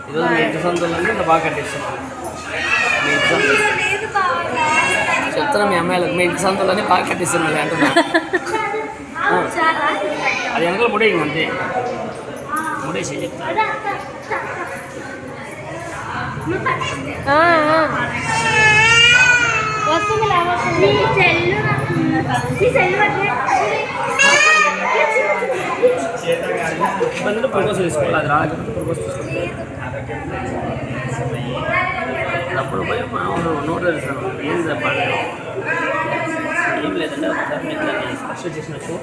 ఈరోజు మీ ఇంటి సందులన్నీ ఇంత బాగా కట్టిస్తున్నాను. మీ ఇంటి సందులు చెప్తున్నా మీ అమ్మాయిలకు, మీ ఇంటి సందులన్నీ బాగా కట్టిస్తున్నాను అంటున్నా. అది వెనకాల ముడేయి అంతే, ముడేసి చెప్తా. ప్రపోజ్ తీసుకోవాలి, అది రాకపోతే ప్రపోజ్ తీసుకోవాలి. అప్పుడు పోయి నోట్ తెలుస్తాను ఏం చెప్పాలి, ఏం లేదంటే ఒకసారి మీకు దాన్ని స్పర్శ చేసినట్టు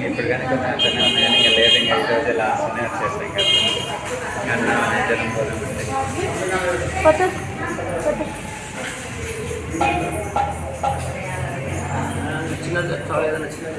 ఇప్పుడు కానీ కొంచెం అట్లనే ఉన్నాయని ఇంకా లేదు, ఇంకా ఈరోజు లాస్ట్నే వచ్చేస్తాయి కదా జనం పోదామంటే. చిన్నది చాలా ఏదైనా చిన్నది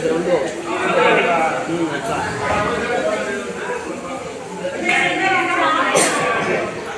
రెండు